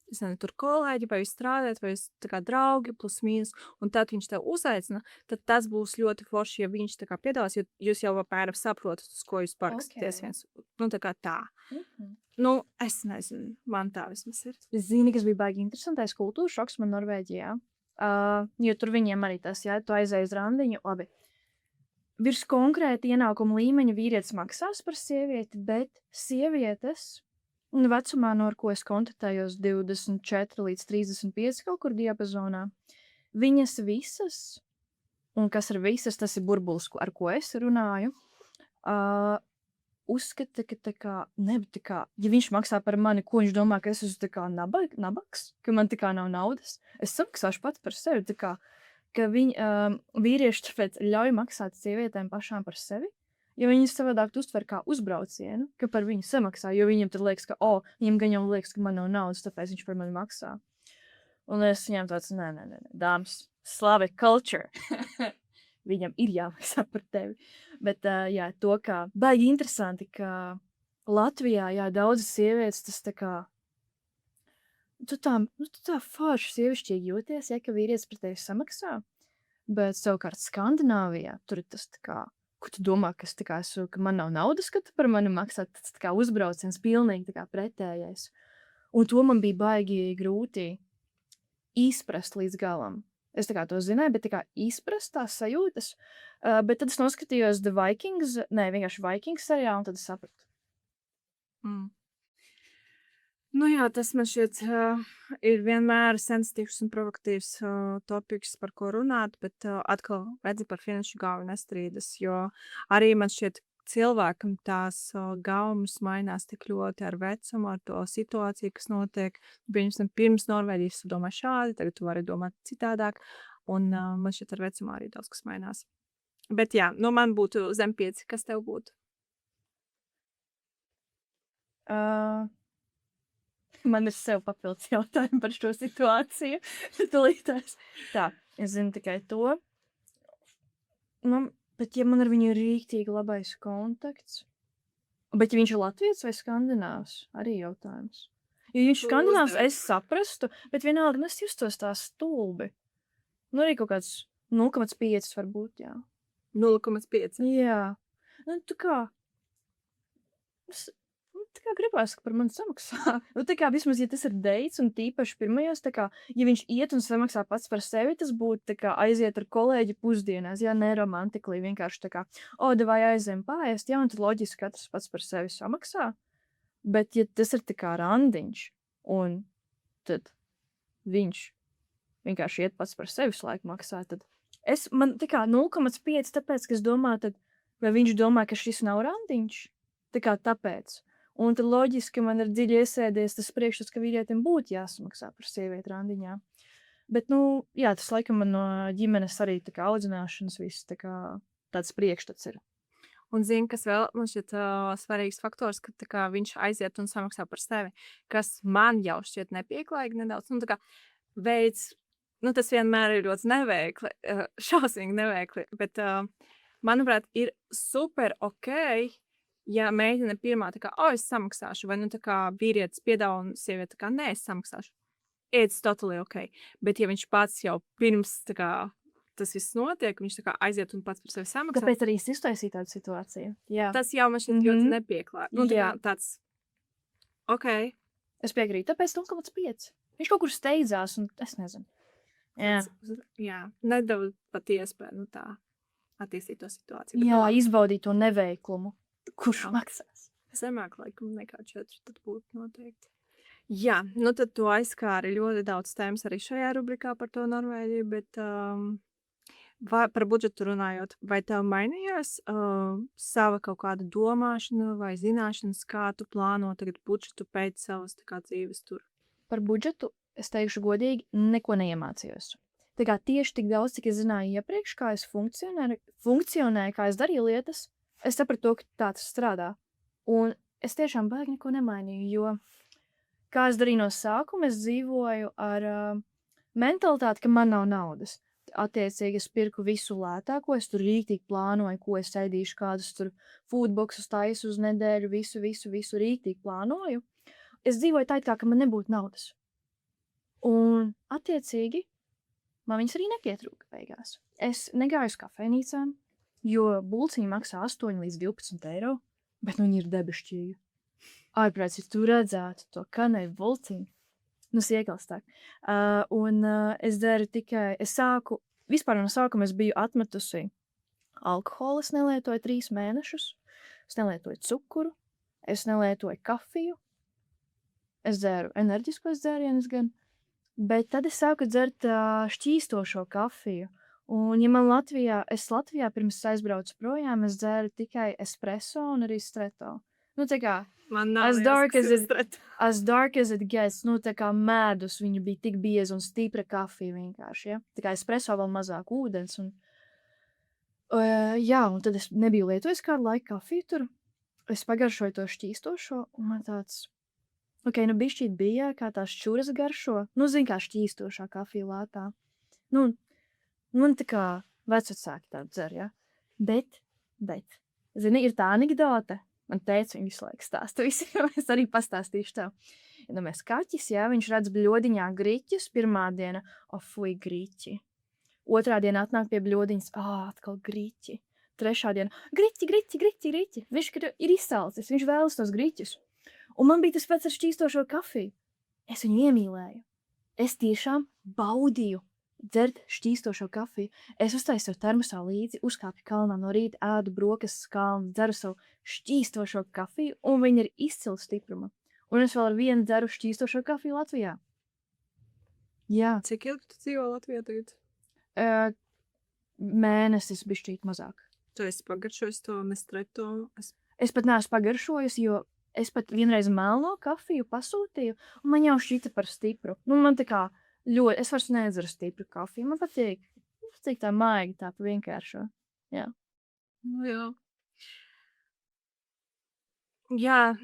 es nezinu, tur kolēģi, vai jūs strādājat, vai jūs draugi, plus mīnus, un tad viņš tev uzaicina, tad tas būs ļoti forši, ja viņš piedalās, jo jūs jau apmēram saprotat, uz ko jūs parakstāties viens. Tā. Es nezinu, man tā vismaz ir. Zini, kas bija baigi interesantais kultūras šoks man Norvēģijā. Jo tur viņiem arī tas, ja tu aizēji uz randiņu, labi. Virs konkrēti ienākuma līmeņa vīrietis maksās par sievieti, bet sievietes vecumā, no ar ko es kontaktējos 24 līdz 35 kaut kur diapazonā, viņas visas, un kas ir visas, tas ir burbulis, ar ko es runāju, uzskata, ka ja viņš maksā par mani, ko viņš domā, ka es esmu nabaks, ka man nav naudas, es samaksāšu pats par sevi, ka vīrieši tāpēc ļauj maksāt sievietēm pašām par sevi, jo viņas savādāk uztver kā uzbraucienu, ka par viņu samaksā, jo viņiem tad liekas, ka, viņam gan jau liekas, ka man nav naudas, tāpēc viņš par mani maksā. Un es viņam tāds, nē, dāmas, Slavic culture. Viņam ir jāmaksā par tevi. Bet, jā, to kā baigi interesanti, ka Latvijā, jā, daudzas sievietes tas tu tā forši sievišķīgi jūties, ja, ka vīrietis par tevi samaksā, bet savukārt Skandināvijā tur ir tas ko tu domā, ka man nav naudas, ka tu par mani maksā, tas uzbrauciens pilnīgi pretējais. Un to man bija baigi grūti izprast līdz galam. Es to zināju, bet izprast tās sajūtas. Bet tad es noskatījos The Vikings, vienkārši Vikings seriālu, un tad es sapratu. Jā, tas man šķiet ir vienmēr sensitīvs un provokatīvs topiks, par ko runāt, bet atkal redzi par finanšu gauju nestrīdas, jo arī man šķiet cilvēkam tās gaumas mainās tik ļoti ar vecumu, ar to situāciju, kas notiek. Pirms Norvēģijas tu domā šādi, tagad tu vari domāt citādāk, un man šķiet ar vecumu arī daudz kas mainās. Bet jā, man būtu zem 5, kas tev būtu? Man ir sev papildus jautājumi par šo situāciju. Tūlītās. Tā, es zinu tikai to. Bet ja man ar viņu ir rīktīgi labais kontakts, bet ja viņš ir Latvijas vai Skandināvs, arī jautājums. Ja viņš ir Skandināvs, es saprastu, bet vienalga, es justos tā stulbi. Arī kaut kāds 0,5 varbūt, jā. 0,5. Jā. Tā kā gribās, ka par mani samaksā. Tā kā vismaz, ja tas ir deits un tīpaši pirmajos, tā kā, ja viņš iet un samaksā pats par sevi, tas būtu tā kā aiziet ar kolēģi pusdienās, jā, ne romantiklī, vienkārši tā kā, vai aizējam paēst, jā, un tad loģiski katrs pats par sevi samaksā. Bet, ja tas ir tā kā randiņš, un tad viņš vienkārši iet pats par sevi visu laiku maksā, tad man tā kā 0,5, tāpēc, ka es domāju, tad, vai viņš domā, ka šis nav randiņš? Tā kā tāpēc. Un tad loģiski man ir dziļi iesēdies tas priekšstats, ka vīrietim būtu jāsamaksā par sievieti randiņā. Bet, jā, tas laikam man no ģimenes arī tā kā audzināšanas viss tā kā tāds priekšstats ir. Un zini, kas vēl man šķiet svarīgs faktors, ka tā kā viņš aiziet un samaksā par sevi, kas man jau šķiet nepieklājīgi nedaudz. Tā kā veids, tas vienmēr ir ļoti neveikli, šausmīgi neveikli, bet, manuprāt, ir super ok, ja meitene pirmā tā kā, es samaksāšu, vai tā kā vīrietis piedāvā un sieviete tā kā, nē, es samaksāšu. It's totally ok. Bet ja viņš pats jau pirms tā kā tas viss notiek, viņš tā kā aiziet un pats par sevi samaksā. Tāpēc arī es iztaisīju tādu situāciju. Jā. Tas jau man šķiet ļoti nepieklājīgi. Tā kā tāds, ok. Es piekrītu, tāpēc 0,5. Viņš kaut kur steidzās un es nezinu. Jā, nedaudz pat iespēju, tā attīstīt to situāciju. Jā, izbaudīt to neveiklumu. Kurš maksās? Zemāk laikam nekā 4 tad būtu noteikti. Jā, tad tu aizskāri ļoti daudz tēmas arī šajā rubrikā par to Norvēģiju, bet par budžetu runājot, vai tev mainījās sava kaut kāda domāšana vai zināšanas, kā tu plāno tagad budžetu pēc savas tā kā dzīves tur? Par budžetu, es teikšu godīgi, neko neiemācījos. Tā kā tieši tik daudz, cik es zināju iepriekš, kā es funkcionēju, kā es darīju lietas, es sapratu to, ka tā tas strādā. Un es tiešām baigi neko nemainīju, jo, kā es darīju no sākuma, es dzīvoju ar mentalitāti, ka man nav naudas. Attiecīgi, es pirku visu lētāko, es tur rīktīgi plānoju, ko es ēdīšu, kādus tur foodboxus taisu uz nedēļu, visu rīktīgi plānoju. Es dzīvoju tā, ka man nebūtu naudas. Un, attiecīgi, man viņas arī nepietrūka beigās. Es negāju uz kafejnīcām, jo bulciņi maksā 8 līdz 12 eiro, bet viņi ir debešķīgi. Ārprāts, ja tu redzētu to kanēju bulciņu, siekalstāk. Es daru tikai, vispār no sākuma es biju atmetusi alkoholu, es nelietoju 3 mēnešus, es nelietoju cukuru, es nelietoju kafiju, es dzēru enerģiskos dzērienus gan, bet tad es sāku dzert šķīstošo kafiju. Un, ja man Latvijā pirms aizbraucu projām, es dzēru tikai espresso un arī streto. Tā kā, as dark as it gets, tā kā medus, viņa bija tik bieza un stipra kafija vienkārši, ja? Tā kā espresso vēl mazāk ūdens. Un tad es nebiju lietojis kādu laiku kafiju tur. Es pagaršoju to šķīstošo, un man tāds, bišķīt bija, kā tās šķuras garšo. Zin kā šķīstošā kafija lētā. Man tā kā vecvecāki tādu dzer, ja? Bet, zini, ir tā anekdote. Man teica, viņa visu laiku stāsta visiem, es arī pastāstīšu tev. Mēs kaķis, viņš redz bļodiņā griķus, pirmā diena, fuj, griķi. Otrā diena atnāk pie bļodiņas, atkal griķi. Trešā diena, griķi. Viņš ir izsalcis, viņš vēlas tos griķus. Un man bija tas pats ar šķīstošo kafiju. Es viņu iemīlēju. Es tiešām baudīju dzert šķīstošo kafiju. Es uztaisu savu termosā līdzi, uzkāpju kalnā no rīta, ēdu brokastis kalnu, dzeru savu šķīstošo kafiju, un viņa ir izcila stipruma. Un es vēl ar vienu dzeru šķīstošo kafiju Latvijā. Jā. Cik ilgi tu dzīvo Latvijā tagad? Mēnesis bišķīt mazāk. Tu esi pagaršojis to nestreto? Es pat neesmu pagaršojis, jo es pat vienreiz melno kafiju pasūtīju, un man jau šķita par stipru. Man tā kā ļoti, es vairs nedzeru stipru kafiju. Man patīk tā maigi, tā pa vienkāršo. Jā. Jā. Jā,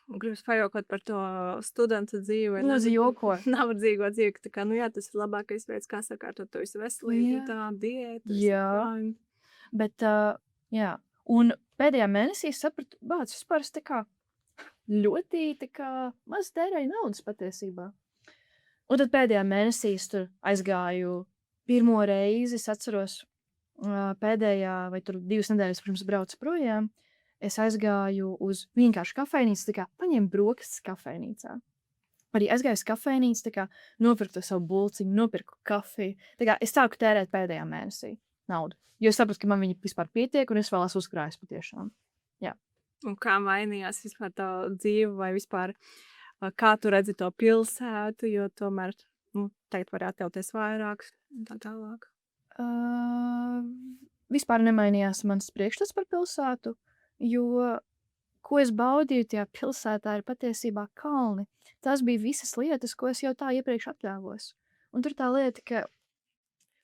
gribas pajokot par to studentu dzīvi. Lūdzu, joko. Nabadzīgo dzīvi, ka tā kā, jā, tas ir labākais veids, kā sakārtot to visu veselību, Jā. tā diēta. Jā. Bet, jā. Un pēdējā mēnesī es sapratu, bāc, vispār es tā kā ļoti tā kā maz tērēju naudas patiesībā. Un tad pēdējā mēnesī es tur aizgāju pirmo reizi, es atceros, pēdējā vai tur 2 nedēļas pirms braucu projām, es aizgāju uz vienkārši kafejnīcu, tā kā paņēmu brokastis kafejnīcā. Arī aizgāju uz kafejnīcu, tā kā nopirku to savu bulciņu, nopirku kafiju. Tā kā es sāku tērēt pēdējā mēnesī naudu. Jo es sapratu, ka man viņa vispār pietiek, un es vēl esmu uzkrājis patiešām. Jā. Un kā mainījās vispār tā dzīve, vai vispār kā tu redzi to pilsētu, jo tomēr, tagad var atļauties vairāk un tā tālāk. Vispār nemainījās mans priekšstats par pilsētu, jo, ko es baudīju tajā pilsētā, ir patiesībā kalni. Tās bija visas lietas, ko es jau tā iepriekš atļāvos. Un tur tā lieta, ka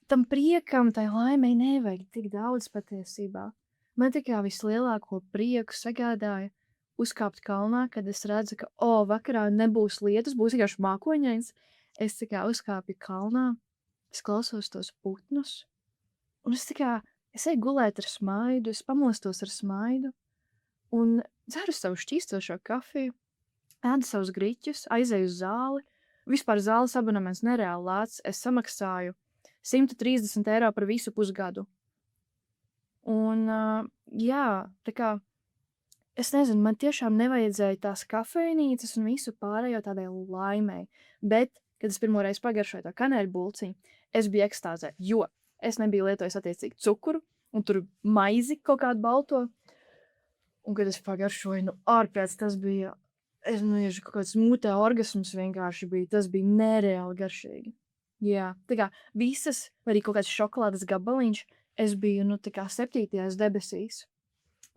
tam priekam, tai laimei nevajag tik daudz patiesībā. Man tikai vislielāko prieku sagādāja uzkāpt kalnā, kad es redzu, ka, vakarā nebūs lietus, būs vienkārši mākoņains. Es tā kā uzkāpju kalnā, es klausos tos putnus, un es eju gulēt ar smaidu, es pamostos ar smaidu, un dzeru savu šķīstošo kafiju, ēdu savus griķus, aizēju uz zāli. Vispār zāles abonements nereāli lēts. Es samaksāju 130 eiro par visu pusgadu. Un, jā, tā kā, es nezinu, man tiešām nevajadzēja tās kafejnīcas un visu pārējo tādai laimei. Bet, kad es pirmoreiz pagaršoju to kanēļu bulciņu, es biju ekstāzē, jo es nebiju lietojis attiecīgi cukuru un tur maizi kaut kādu balto. Un, kad es pagaršoju, ārpēc tas bija, kaut kāds mutē orgasms vienkārši bija, tas bija nereāli garšīgi. Jā, tā kā visas, vai arī kaut kāds šokolādes gabaliņš, es biju, tā kā 7. debesīs.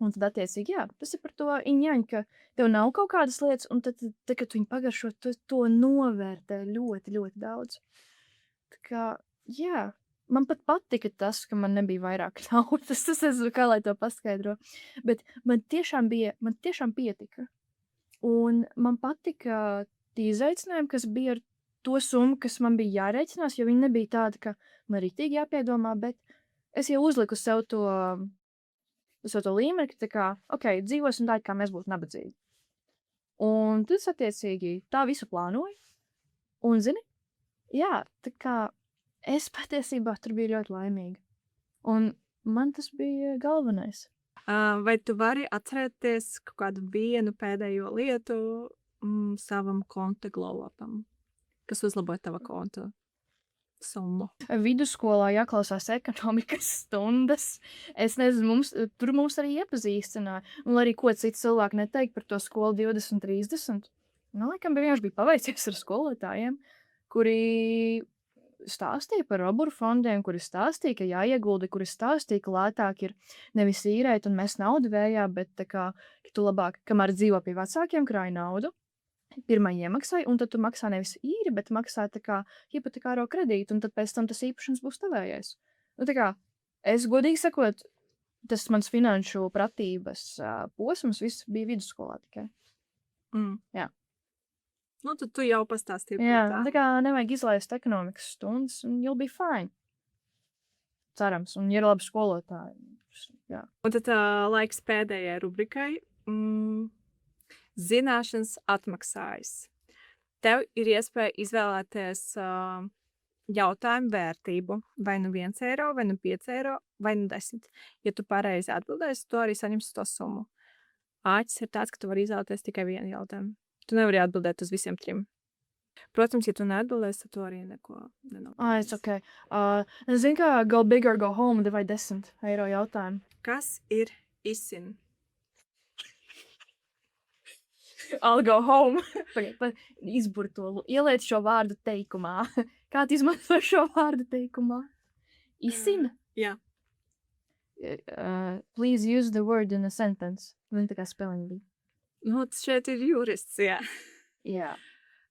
Un tad, attiecīgi, jā, tas ir par to iņaņu, ka tev nav kaut kādas lietas, un tad kad tu viņu pagaršo, tu to novērtē ļoti, ļoti daudz. Tā kā, jā, man pat patika tas, ka man nebija vairāk naudas. Es nezinu, kā lai to paskaidro. Bet man tiešām pietika. Un man patika tie izaicinājumi, kas bija ar to summu, kas man bija jārēķinās, jo viņi nebija tādi, ka man rītīgi jāpiedomā, bet es jau uzliku sev to līmeni, ka tā kā, dzīvosim tā, kā mēs būtu nabadzīgi. Un tad, attiecīgi, tā visu plānoju. Un, zini, jā, tā kā es patiesībā tur biju ļoti laimīga. Un man tas bija galvenais. Vai tu vari atcerēties kaut kādu vienu pēdējo lietu savam konta glowupam, kas uzlaboja tava konta summu? Vidusskolā jāklausās ekonomikas stundas. Es nezinu, tur mums arī iepazīstināja. Un arī ko cits cilvēki neteikt par to skolu 2030. Laikam vienkārši bija paveicies ar skolotājiem, kuri stāstīja par roburu fondiem, kuri stāstīja, ka jāiegulda, kuri stāstīja, ka lētāk ir nevis īrēt un mest naudu vējā, bet tā kā, ka tu labāk, kamēr dzīvo pie vecākiem, krāj naudu, pirmā iemaksāja, un tad tu maksā nevis īri, bet maksā tā kā hipotekāro kredītu, un tad pēc tam tas īpašums būs tavējais. Tā kā, es godīgi sakot, tas mans finanšu pratības posms viss bija vidusskolā tikai. Jā. Tad tu jau pastāstīji Jā, par tā kā nevajag izlaist ekonomikas stundas, un you'll be fine. Cerams, un ir labi skolotāji. Jā. Un tad laiks pēdējai rubrikai. Zināšanas atmaksājas. Tev ir iespēja izvēlēties jautājumu vērtību. Vai nu 1 eiro, vai nu 5 eiro, vai nu 10. Ja tu pareizi atbildēsi, tu arī saņemsi to summu. Āķis ir tāds, ka tu vari izvēlēties tikai vienu jautājumu. Tu nevari atbildēt uz visiem 3. Protams, ja tu neatbildēsi, tad tu arī neko nenopelnīsi. It's okay. Zini, kā go big or go home, vai 10 eiro jautājumu? Kas ir ISIN? I'll go home. Izbur to, ieliec šo vārdu teikumā. Kā tu izmanto šo vārdu teikumā? ISIN? Jā. Please use the word in a sentence. Viņa tā kā spelling bee. Šeit ir jurists, jā. Jā.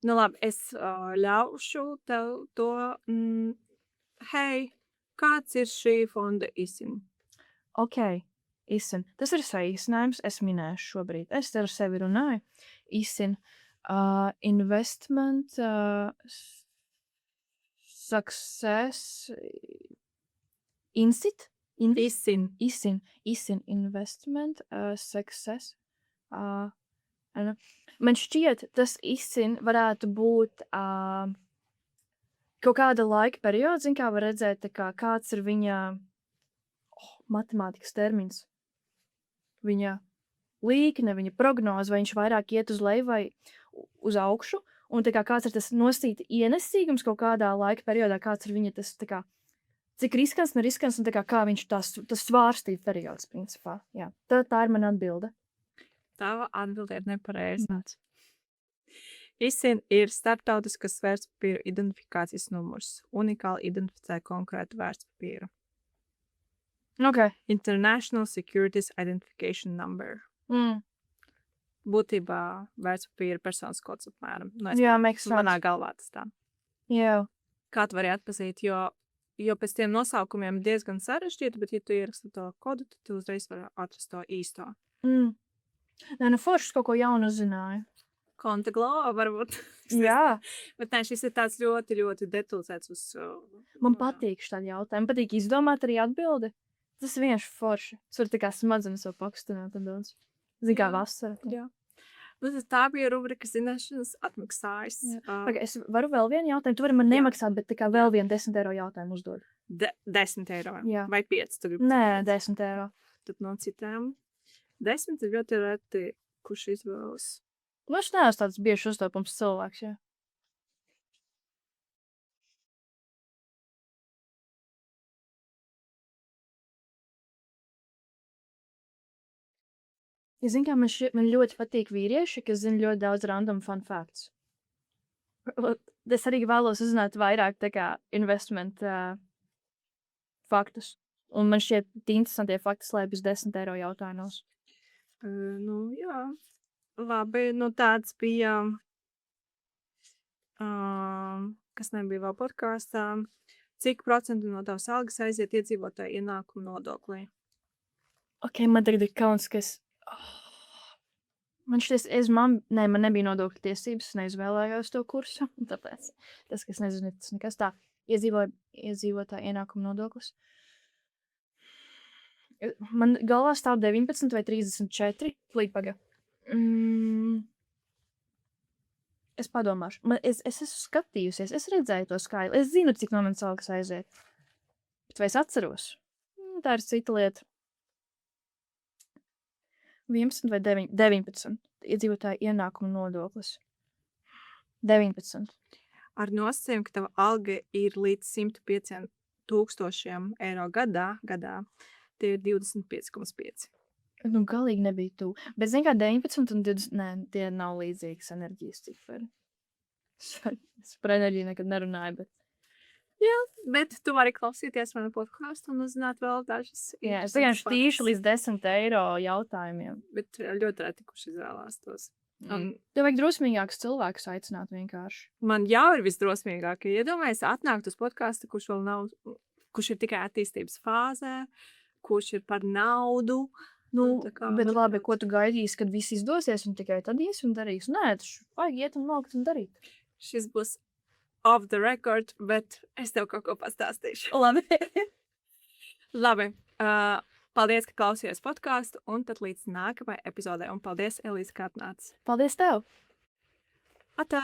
Labi, es ļaušu tev to. Hei, kāds ir šī fonda ISIN? Ok. Izsin. Tas ir saīsinājums, es minēšu šobrīd. Es ar sevi runāju. Izsin. Investment, success, insit. Izsin. Izsin investment, success. Man šķiet, tas izsin varētu būt kaut kāda laika perioda, zin kā var redzēt, tā kā kāds ir viņa matemātikas termins. Viņa līkne, viņa prognoze, vai viņš vairāk iet uz leju vai uz augšu, un tā kā kāds ir tas nosīt ienesīgums kaut kādā laika periodā, kāds ir viņa tas, tā kā, cik riskants, neriskants, un tā kā viņš tas svārstīt periods, principā. Jā. Tā ir mana atbilde. Tava atbilde ir nepareizāts. Izsin ir starptautiskas vērtspapīru identifikācijas numurs. Unikāli identificē konkrētu vērtspapīru. Okay. International Securities Identification Number. Būtībā vērtspapīra personas kods apmēram. Jā, makes sense. Manā galvā tas tā. Jā. Kā tu vari atpazīt, jo pēc tiem nosaukumiem diezgan sarežģīti, bet ja tu ieraksti to kodu, tad tu uzreiz vari atrast to īsto. Nē, foršs kaut ko jaunu uzzināju. Konta glova varbūt. Jā. Bet nē, šis ir tāds ļoti, ļoti detalizēts uz... Man patīk šādi jautājumi. Patīk izdomāt arī atbildi. Tas vienkārši forši. Es varu tā kā smadzenes vēl pakustināt daudz. Zin kā vasara. Jā. Tā bija rubrika zināšanas atmaksājas. Es varu vēl vienu jautājumu. Tu vari man nemaksāt, bet tā kā vēl vienu 10 eiro jautājumu uzdod. 10 eiro? Jā. Vai 5? Nē, 10 eiro. Tad no citām. 10 ir ļoti reti, kurš izvēlas. Es neesmu tāds bieži uzdopums cilvēks, jā. Ja zin kā, man ļoti patīk vīrieši, kas zina ļoti daudz random fun facts. Es arī vēlos uzzināt vairāk tā kā investment faktus. Un man šķiet, interesantie fakti slēpjas 10 eiro jautājumos. Jā. Labi, tāds bija, kas nebija vēl podkāstā. Cik procentu no tavas algas aiziet iedzīvotāju ienākumu nodoklī? Ok, man tagad ir kauns, ka man šķiet, man nebija nodokļu tiesības, neizvēlējos to kursu, tāpēc tas, kas nezinu, tas nekas tā. Iedzīvotāju ienākumu nodoklis. Man galvā stāv 19 vai 34. Līdpaga. Es padomāšu. Es esmu skatījusies, es redzēju to skaitli. Es zinu, cik no manas algas aiziet. Bet vai es atceros? Tā ir cita lieta. 11 vai 19. Iedzīvotāju ienākumu nodoklis. 19. Ar nosacījumu, ka tava alga ir līdz 105,000 eiro gadā, tie ir 25,5. Galīgi nebija tu. Bet zin kā 19 un 20, nē, tie nav līdzīgas enerģijas ciferi. Es par enerģiju nekad nerunāju, bet... Jā, bet tu vari klausīties manu podcastu un uzzināt vēl dažas. Jā, es vienkārši tīšu līdz 10 eiro jautājumiem. Bet ļoti reti, kurš izvēlās tos. Tev vajag drosmīgākus cilvēkus aicināt vienkārši. Man jau ir visdrosmīgākie. Iedomājies atnākt uz podcastu, kurš vēl nav, kurš ir tikai attīstības fāzē, kurš ir par naudu. Bet labi, ko tu gaidīsi, kad viss izdosies un tikai tad iesi un darīsi? Nē, taču vajag iet un nolikt un darīt. Šis būs off the record, bet es tev kaut ko pastāstīšu. Labi. Labi. Paldies, ka klausījies podcastu, un tad līdz nākamajai epizodē. Un paldies, Elīze, ka atnāci. Paldies tev! Atā!